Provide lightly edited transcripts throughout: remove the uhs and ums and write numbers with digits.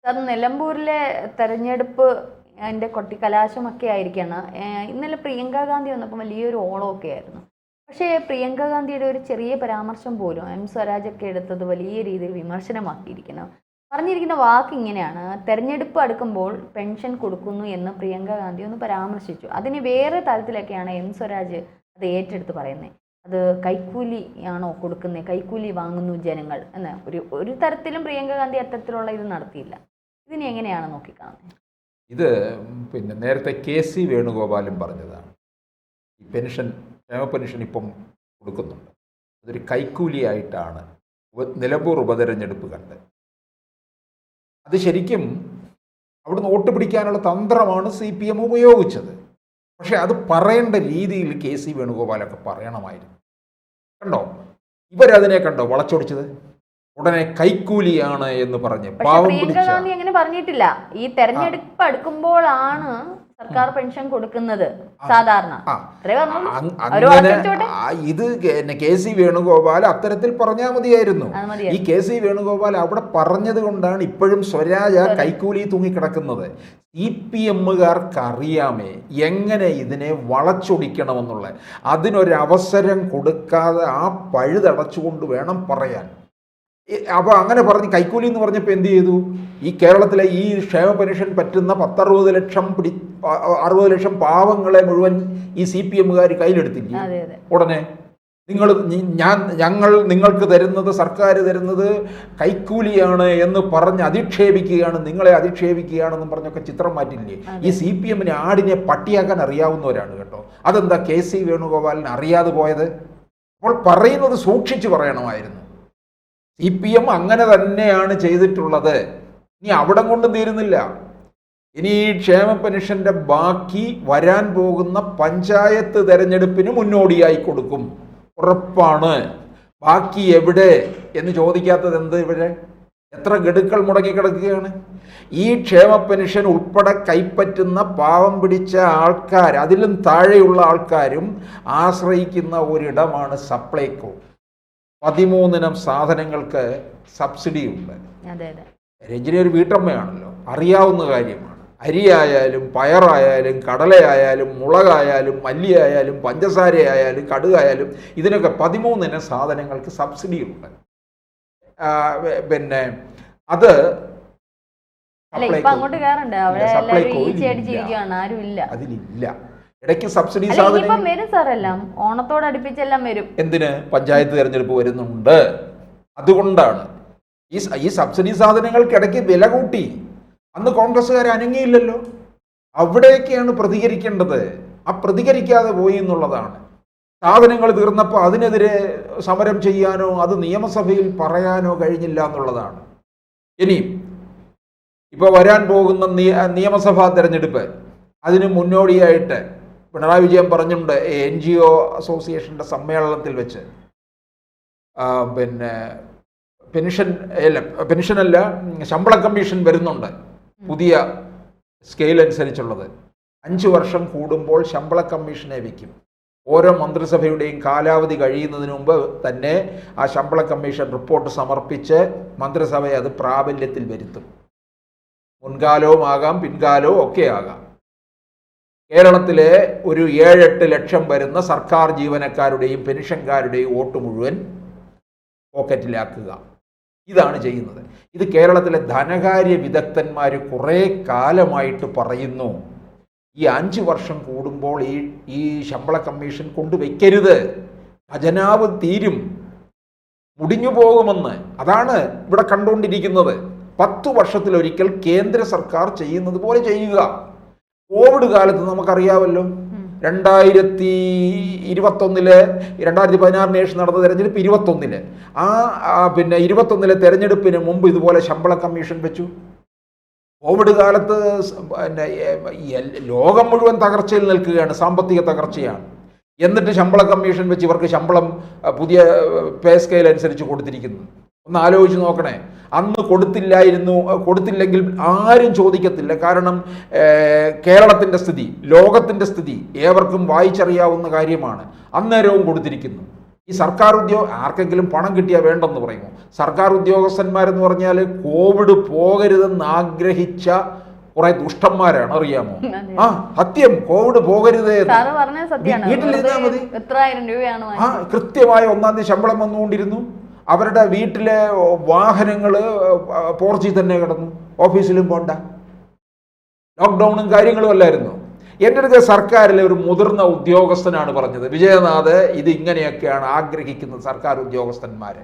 Sir, നിലമ്പൂരിലെ തെരഞ്ഞെടുപ്പ് അതിൻ്റെ കൊട്ടിക്കലാശമൊക്കെ ആയിരിക്കണം. ഇന്നലെ പ്രിയങ്ക ഗാന്ധി വന്നപ്പോൾ വലിയൊരു ഓളമൊക്കെ ആയിരുന്നു. പക്ഷേ പ്രിയങ്ക ഗാന്ധിയുടെ ഒരു ചെറിയ പരാമർശം പോലും എം സ്വരാജൊക്കെ എടുത്തത് വലിയ രീതിയിൽ വിമർശനമാക്കിയിരിക്കുന്നു. പറഞ്ഞിരിക്കുന്ന വാക്ക് ഇങ്ങനെയാണ്: തെരഞ്ഞെടുപ്പ് അടുക്കുമ്പോൾ പെൻഷൻ കൊടുക്കുന്നു എന്ന് പ്രിയങ്ക ഗാന്ധി ഒന്ന് പരാമർശിച്ചു. അതിന് വേറെ തരത്തിലൊക്കെയാണ് എം സ്വരാജ് അത് ഏറ്റെടുത്ത് പറയുന്നത്. അത് കൈക്കൂലി ആണോ കൊടുക്കുന്നത്, കൈക്കൂലി വാങ്ങുന്നു ജനങ്ങൾ എന്ന് ഒരു തരത്തിലും പ്രിയങ്ക ഗാന്ധി അത്തരത്തിലുള്ള ഇത് നടത്തിയില്ല. ഇതിനെ എങ്ങനെയാണ് നോക്കിക്കാണുന്നത്? ഇത് നേരത്തെ KC വേണുഗോപാലും പറഞ്ഞതാണ്. ഈ ക്ഷേമ പെൻഷൻ ഇപ്പം കൊടുക്കുന്നുണ്ട്, അതൊരു കൈക്കൂലിയായിട്ടാണ് നിലമ്പൂർ ഉപതെരഞ്ഞെടുപ്പ് കണ്ട്. അത് ശരിക്കും അവിടുന്ന് വോട്ട് പിടിക്കാനുള്ള തന്ത്രമാണ് CPM ഉപയോഗിച്ചത്. പക്ഷെ അത് പറയേണ്ട രീതിയിൽ KC വേണുഗോപാലൊക്കെ പറയണമായിരുന്നു. കണ്ടോ, ഇവരതിനെ കണ്ടോ വളച്ചൊടിച്ചത്? ഉടനെ കൈക്കൂലിയാണ് എന്ന് പറഞ്ഞ് പാവം പ്രിയങ്ക ഗാന്ധി അങ്ങനെ പറഞ്ഞിട്ടില്ല. ഈ തെരഞ്ഞെടുപ്പ് അടുക്കുമ്പോഴാണ് സർക്കാർ പെൻഷൻ കൊടുക്കുന്നത് സാധാരണ. ഇത് KC വേണുഗോപാൽ അത്തരത്തിൽ പറഞ്ഞാൽ മതിയായിരുന്നു. ഈ KC വേണുഗോപാൽ അവിടെ പറഞ്ഞത് കൊണ്ടാണ് ഇപ്പോഴും സ്വരാജ് കൈക്കൂലി തൂങ്ങിക്കിടക്കുന്നത്. CPMകാർക്ക് അറിയാമേ എങ്ങനെ ഇതിനെ വളച്ചൊടിക്കണമെന്നുള്ള. അതിനൊരവസരം കൊടുക്കാതെ ആ പഴുതടച്ചുകൊണ്ട് വേണം പറയാൻ. അപ്പോൾ അങ്ങനെ പറഞ്ഞ് കൈക്കൂലി എന്ന് പറഞ്ഞപ്പോൾ എന്ത് ചെയ്തു? ഈ കേരളത്തിലെ ഈ ക്ഷേമ പെൻഷൻ പറ്റുന്ന 60 ലക്ഷം പാവങ്ങളെ മുഴുവൻ ഈ CPMകാർ കയ്യിലെടുത്തില്ലേ? ഉടനെ ഞങ്ങൾ നിങ്ങൾക്ക് തരുന്നത്, സർക്കാർ തരുന്നത് കൈക്കൂലിയാണ് എന്ന് പറഞ്ഞ് അധിക്ഷേപിക്കുകയാണ്, നിങ്ങളെ അധിക്ഷേപിക്കുകയാണെന്നും പറഞ്ഞൊക്കെ ചിത്രം മാറ്റില്ലേ? ഈ CPMന് ആടിനെ പട്ടിയാക്കാൻ അറിയാവുന്നവരാണ് കേട്ടോ. അതെന്താ KC വേണുഗോപാലിന് അറിയാതെ പോയത്? അപ്പോൾ പറയുന്നത് സൂക്ഷിച്ച് പറയണമായിരുന്നു. CPM അങ്ങനെ തന്നെയാണ് ചെയ്തിട്ടുള്ളത്. ഇനി അവിടം കൊണ്ട് തീരുന്നില്ല. ഇനി ഈ ക്ഷേമ പെൻഷന്റെ ബാക്കി വരാൻ പോകുന്ന പഞ്ചായത്ത് തെരഞ്ഞെടുപ്പിന് മുന്നോടിയായി കൊടുക്കും, ഉറപ്പാണ്. ബാക്കി എവിടെ എന്ന് ചോദിക്കാത്തത് എന്ത്? ഇവിടെ എത്ര ഗഡുക്കൾ മുടങ്ങിക്കിടക്കുകയാണ്. ഈ ക്ഷേമ പെൻഷൻ ഉൾപ്പെടെ കൈപ്പറ്റുന്ന പാവം പിടിച്ച ആൾക്കാർ, അതിലും താഴെയുള്ള ആൾക്കാരും ആശ്രയിക്കുന്ന ഒരിടമാണ് സപ്ലൈകോ. 13 ഇനം സാധനങ്ങൾക്ക് സബ്സിഡി ഉണ്ട്. രഞ്ജിനി ഒരു വീട്ടമ്മയാണല്ലോ, അറിയാവുന്ന കാര്യമാണ്. അരിയായാലും പയറായാലും കടലയായാലും മുളകായാലും മല്ലിയായാലും പഞ്ചസാരയായാലും കടുകായാലും ഇതിനൊക്കെ 13 ഇനം സാധനങ്ങൾക്ക് സബ്സിഡി ഉണ്ട്. അത് അതിലില്ല. ഇടയ്ക്ക് സബ്സിഡി സാധനം ഓണത്തോടടുപ്പിച്ചെല്ലാം വരും. എന്തിന്? പഞ്ചായത്ത് തെരഞ്ഞെടുപ്പ് വരുന്നുണ്ട്. അതുകൊണ്ടാണ് ഈ സബ്സിഡി സാധനങ്ങൾക്ക് ഇടയ്ക്ക് വില കൂട്ടി. അന്ന് കോൺഗ്രസ്സുകാർ അനങ്ങിയില്ലല്ലോ. അവിടെയൊക്കെയാണ് പ്രതികരിക്കേണ്ടത്. ആ പ്രതികരിക്കാതെ പോയി എന്നുള്ളതാണ്. സാധനങ്ങൾ തീർന്നപ്പോൾ അതിനെതിരെ സമരം ചെയ്യാനോ അത് നിയമസഭയിൽ പറയാനോ കഴിഞ്ഞില്ല എന്നുള്ളതാണ്. ഇനിയും ഇപ്പോൾ വരാൻ പോകുന്ന നിയമസഭാ തെരഞ്ഞെടുപ്പ്, അതിന് മുന്നോടിയായിട്ട് പിണറായി വിജയൻ പറഞ്ഞിട്ടുണ്ട് NGO അസോസിയേഷൻ്റെ സമ്മേളനത്തിൽ വെച്ച്, പെൻഷനല്ല ശമ്പള കമ്മീഷൻ വരുന്നുണ്ട്, പുതിയ സ്കെയിൽ അനുസരിച്ചുള്ളത്. 5 വർഷം കൂടുമ്പോൾ ശമ്പള കമ്മീഷനെ വയ്ക്കും. ഓരോ മന്ത്രിസഭയുടെയും കാലാവധി കഴിയുന്നതിന് മുമ്പ് തന്നെ ആ ശമ്പള കമ്മീഷൻ റിപ്പോർട്ട് സമർപ്പിച്ച് മന്ത്രിസഭയെ അത് പ്രാബല്യത്തിൽ വരുത്തും. മുൻകാലവും ആകാം, പിൻകാലവും ഒക്കെ ആകാം. കേരളത്തിലെ ഒരു 7-8 ലക്ഷം വരുന്ന സർക്കാർ ജീവനക്കാരുടെയും പെൻഷൻകാരുടെയും വോട്ട് മുഴുവൻ പോക്കറ്റിലാക്കുക. ഇതാണ് ചെയ്യുന്നത്. ഇത് കേരളത്തിലെ ധനകാര്യ വിദഗ്ധന്മാർ കുറേ കാലമായിട്ട് പറയുന്നു. ഈ 5 വർഷം കൂടുമ്പോൾ ഈ ശമ്പള കമ്മീഷൻ കൊണ്ടുവയ്ക്കരുത്, ഖജനാവ് തീരും, മുടിഞ്ഞു പോകുമെന്ന്. അതാണ് ഇവിടെ കണ്ടുകൊണ്ടിരിക്കുന്നത്. 10 വർഷത്തിലൊരിക്കൽ കേന്ദ്ര സർക്കാർ ചെയ്യുന്നത് പോലെ ചെയ്യുക. കോവിഡ് കാലത്ത് നമുക്കറിയാമല്ലോ, 2016 ശേഷം നടന്ന തെരഞ്ഞെടുപ്പ് 21 21 തെരഞ്ഞെടുപ്പിന് മുമ്പ് ഇതുപോലെ ശമ്പള കമ്മീഷൻ വെച്ചു. കോവിഡ് കാലത്ത് ലോകം മുഴുവൻ തകർച്ചയിൽ നിൽക്കുകയാണ്, സാമ്പത്തിക തകർച്ചയാണ്. എന്നിട്ട് ശമ്പള കമ്മീഷൻ വെച്ച് ഇവർക്ക് ശമ്പളം പുതിയ പേ സ്കെയിൽ അനുസരിച്ച് കൊടുത്തിരിക്കുന്നു. ഒന്ന് ആലോചിച്ച് നോക്കണേ. അന്ന് കൊടുത്തില്ലെങ്കിൽ ആരും ചോദിക്കത്തില്ല. കാരണം കേരളത്തിൻ്റെ സ്ഥിതി, ലോകത്തിൻ്റെ സ്ഥിതി ഏവർക്കും വായിച്ചറിയാവുന്ന കാര്യമാണ്. അന്നേരവും കൊടുത്തിരിക്കുന്നു. ഈ സർക്കാർ ആർക്കെങ്കിലും പണം കിട്ടിയാൽ വേണ്ടെന്ന് പറയുമോ? സർക്കാർ ഉദ്യോഗസ്ഥന്മാരെന്ന് പറഞ്ഞാൽ കോവിഡ് പോകരുതെന്ന് ആഗ്രഹിച്ച കുറെ ദുഷ്ടന്മാരാണ്, അറിയാമോ? ആ സത്യം, കോവിഡ് പോകരുതേ, വീട്ടിലിരുന്നാൽ മതി. കൃത്യമായ 1-ാം തീയതി ശമ്പളം വന്നുകൊണ്ടിരുന്നു. അവരുടെ വീട്ടിലെ വാഹനങ്ങൾ 4G തന്നെ കിടന്നു, ഓഫീസിലും പോണ്ട. ലോക്ക്ഡൗണും കാര്യങ്ങളും അല്ലായിരുന്നു. എൻ്റെ അടുത്ത് സർക്കാരിലെ ഒരു മുതിർന്ന ഉദ്യോഗസ്ഥനാണ് പറഞ്ഞത്, വിജയനാഥ്, ഇത് ഇങ്ങനെയൊക്കെയാണ് ആഗ്രഹിക്കുന്നത് സർക്കാർ ഉദ്യോഗസ്ഥന്മാർ.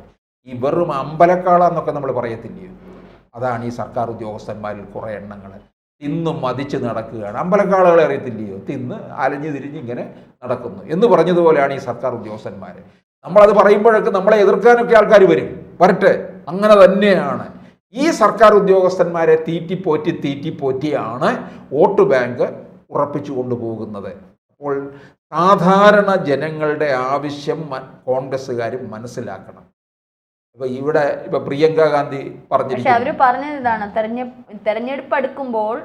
ഈ വെറും അമ്പലക്കാളെന്നൊക്കെ നമ്മൾ പറയത്തില്ലയോ, അതാണ് ഈ സർക്കാർ ഉദ്യോഗസ്ഥന്മാരിൽ കുറേ എണ്ണങ്ങൾ തിന്നും മതിച്ച് നടക്കുകയാണ്. അമ്പലക്കാളുകളെ അറിയത്തില്ലയോ, തിന്ന് അലഞ്ഞു തിരിഞ്ഞ് ഇങ്ങനെ നടക്കുന്നു എന്ന് പറഞ്ഞതുപോലെയാണ് ഈ സർക്കാർ ഉദ്യോഗസ്ഥന്മാർ. നമ്മളത് പറയുമ്പോഴൊക്കെ നമ്മളെ എതിർക്കാനൊക്കെ ആൾക്കാർ വരട്ടെ, അങ്ങനെ തന്നെയാണ്. ഈ സർക്കാർ ഉദ്യോഗസ്ഥന്മാരെ തീറ്റിപ്പോറ്റിയാണ് വോട്ട് ബാങ്ക് ഉറപ്പിച്ചു കൊണ്ടുപോകുന്നത്. അപ്പോൾ സാധാരണ ജനങ്ങളുടെ ആവശ്യം കോൺഗ്രസ്സുകാർ മനസ്സിലാക്കണം. ഇപ്പൊ പ്രിയങ്ക ഗാന്ധി പക്ഷെ അവര് പറഞ്ഞത് ഇതാണ്, തെരഞ്ഞെടുപ്പ് അടുക്കുമ്പോൾ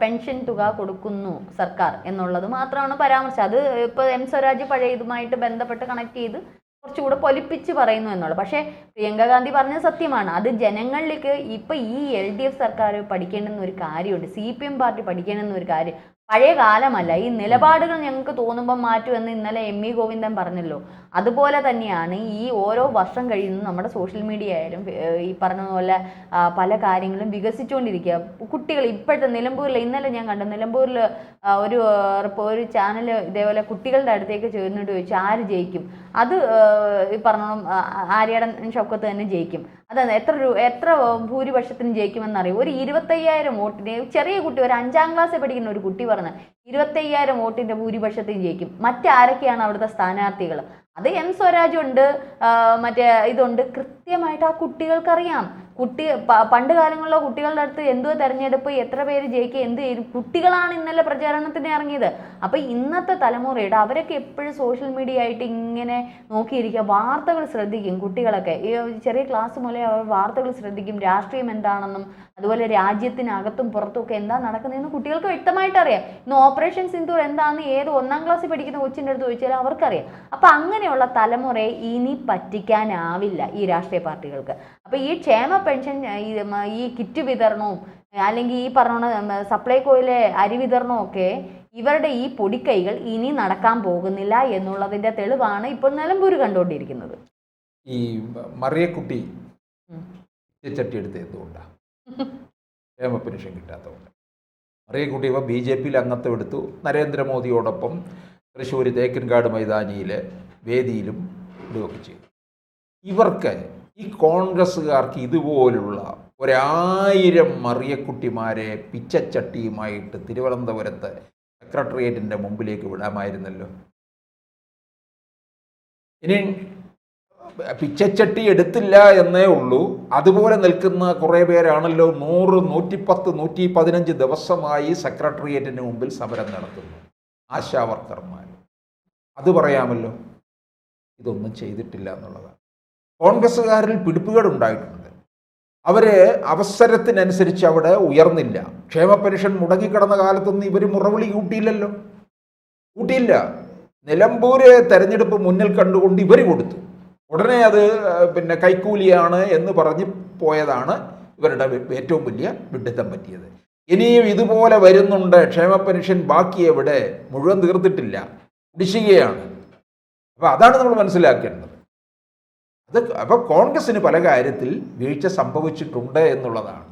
പെൻഷൻ തുക കൊടുക്കുന്നു സർക്കാർ എന്നുള്ളത് മാത്രമാണ് പരാമർശം. അത് ഇപ്പൊ എം സ്വരാജ് പഴയ ഇതുമായിട്ട് ബന്ധപ്പെട്ട് കണക്ട് ചെയ്ത് കുറച്ചുകൂടെ പൊലിപ്പിച്ച് പറയുന്നു എന്നുള്ളത്. പക്ഷേ പ്രിയങ്ക ഗാന്ധി പറഞ്ഞത് സത്യമാണ്. അത് ജനങ്ങളിലേക്ക് ഇപ്പൊ ഈ LDF സർക്കാർ പഠിക്കേണ്ടുന്ന ഒരു കാര്യമുണ്ട്, CPM പാർട്ടി പഠിക്കേണ്ടുന്ന ഒരു കാര്യം. പഴയ കാലമല്ല, ഈ നിലപാടുകൾ ഞങ്ങൾക്ക് തോന്നുമ്പോൾ മാറ്റുമെന്ന് ഇന്നലെ ME ഗോവിന്ദൻ പറഞ്ഞല്ലോ. അതുപോലെ തന്നെയാണ് ഈ ഓരോ വർഷം കഴിയുന്നു നമ്മുടെ സോഷ്യൽ മീഡിയ ആയാലും ഈ പറഞ്ഞതുപോലെ പല കാര്യങ്ങളും വികസിച്ചുകൊണ്ടിരിക്കുക. കുട്ടികൾ ഇപ്പോഴത്തെ നിലമ്പൂരിൽ, ഇന്നലെ ഞാൻ കണ്ടു, നിലമ്പൂരിൽ ഒരു ചാനൽ ഇതേപോലെ കുട്ടികളുടെ അടുത്തേക്ക് ചേർന്നിട്ട് ചോദിച്ചു ആര് ജയിക്കും. അത് ഈ പറഞ്ഞ ആര്യാടൻ ഷൗക്കത്ത് തന്നെ ജയിക്കും. അതാണ് എത്ര ഭൂരിപക്ഷത്തിന് ജയിക്കുമെന്നറിയും. ഒരു 25,000 വോട്ടിന്, ചെറിയ കുട്ടി, ഒരു 5ാം ക്ലാസ്സിൽ പഠിക്കുന്ന ഒരു കുട്ടി പറഞ്ഞ 25,000 വോട്ടിന്റെ ഭൂരിപക്ഷത്തിന് ജയിക്കും. മറ്റാരൊക്കെയാണ് അവിടുത്തെ സ്ഥാനാർത്ഥികൾ? അത് എം സ്വരാജ് ഉണ്ട്, മറ്റേ ഇതുണ്ട്. കൃത്യമായിട്ട് ആ കുട്ടികൾക്കറിയാം. പണ്ട് കാലങ്ങളിലോ കുട്ടികളുടെ അടുത്ത് എന്തോ തെരഞ്ഞെടുപ്പ്, എത്ര പേര് ജയിക്കുക, എന്ത് ചെയ്യും, കുട്ടികളാണ് ഇന്നലെ പ്രചാരണത്തിന് ഇറങ്ങിയത്. അപ്പൊ ഇന്നത്തെ തലമുറയുടെ അവരൊക്കെ എപ്പോഴും സോഷ്യൽ മീഡിയ ആയിട്ട് ഇങ്ങനെ നോക്കിയിരിക്കുക, വാർത്തകൾ ശ്രദ്ധിക്കും. കുട്ടികളൊക്കെ ഈ ചെറിയ ക്ലാസ് മുതലേ അവർ വാർത്തകൾ ശ്രദ്ധിക്കും, രാഷ്ട്രീയം എന്താണെന്നും അതുപോലെ രാജ്യത്തിനകത്തും പുറത്തും ഒക്കെ എന്താ നടക്കുന്നതെന്ന് കുട്ടികൾക്ക് വ്യക്തമായിട്ട് അറിയാം. ഇന്ന് ഓപ്പറേഷൻ സിന്ദൂർ എന്താണെന്ന് ഏത് 1ാം ക്ലാസ്സിൽ പഠിക്കുന്ന കൊച്ചിൻ്റെ അടുത്ത് ചോദിച്ചാൽ അവർക്കറിയാം. അപ്പൊ അങ്ങനെയുള്ള തലമുറയെ ഇനി പറ്റിക്കാനാവില്ല ഈ രാഷ്ട്രീയ പാർട്ടികൾക്ക്. അപ്പൊ ഈ ക്ഷേമ പെൻഷൻ, ഈ കിറ്റ് വിതരണവും അല്ലെങ്കിൽ ഈ പറഞ്ഞ സപ്ലൈകോയിലെ അരി വിതരണവും ഒക്കെ ഇവരുടെ ഈ പൊടിക്കൈകൾ ഇനി നടക്കാൻ പോകുന്നില്ല എന്നുള്ളതിന്റെ തെളിവാണ് ഇപ്പോൾ നിലമ്പൂർ കണ്ടുകൊണ്ടിരിക്കുന്നത്. ഈ മറിയക്കുട്ടി ചട്ടി എടുത്ത് എന്തുകൊണ്ടാണ് ക്ഷേമ പെൻഷൻ കിട്ടാത്തതുകൊണ്ട്? മറിയക്കുട്ടി ഇപ്പോൾ BJPയിൽ അംഗത്വം എടുത്തു, നരേന്ദ്രമോദിയോടൊപ്പം തൃശ്ശൂർ തേക്കിൻകാട് മൈതാനിയിൽ വേദിയിലും ഇടുകയൊക്കെ ചെയ്തു. ഇവർക്ക്, ഈ കോൺഗ്രസ്സുകാർക്ക് ഇതുപോലുള്ള 1000 മറിയക്കുട്ടിമാരെ പിച്ചച്ചട്ടിയുമായിട്ട് തിരുവനന്തപുരത്ത് സെക്രട്ടേറിയറ്റിൻ്റെ മുമ്പിലേക്ക് വിടാമായിരുന്നല്ലോ. ഇനി പിച്ചച്ചട്ടി എടുത്തില്ല എന്നേ ഉള്ളൂ, അതുപോലെ നിൽക്കുന്ന കുറേ പേരാണല്ലോ 100, 110, 115 ദിവസമായി സെക്രട്ടേറിയറ്റിന് മുമ്പിൽ സമരം നടത്തുന്നു, ആശാവർക്കർമാർ. അത് പറയാമല്ലോ, ഇതൊന്നും ചെയ്തിട്ടില്ല എന്നുള്ളതാണ്. കോൺഗ്രസ്സുകാരിൽ പിടിപ്പുകേടുണ്ടായിട്ടുണ്ട്. അവർ അവസരത്തിനനുസരിച്ച് അവിടെ ഉയർന്നില്ല. ക്ഷേമ പെൻഷൻ മുടങ്ങിക്കിടന്ന കാലത്തൊന്നും ഇവർ മുറവിളി കൂട്ടിയില്ല. നിലമ്പൂര് തെരഞ്ഞെടുപ്പ് മുന്നിൽ കണ്ടുകൊണ്ട് ഇവർ കൊടുത്തു. ഉടനെ അത് കൈക്കൂലിയാണ് എന്ന് പറഞ്ഞ് പോയതാണ് ഇവരുടെ ഏറ്റവും വലിയ വിഡ്ഢിത്തം പറ്റിയത്. ഇനിയും ഇതുപോലെ വരുന്നുണ്ട്. ക്ഷേമ പെൻഷൻ ബാക്കി എവിടെ, മുഴുവൻ തീർത്തിട്ടില്ല, കുടിശ്ശികയാണ്. അപ്പോൾ അതാണ് നമ്മൾ മനസ്സിലാക്കേണ്ടത്. അപ്പോൾ കോൺഗ്രസ്സിന് പല കാര്യത്തിൽ വീഴ്ച സംഭവിച്ചിട്ടുണ്ട് എന്നുള്ളതാണ്.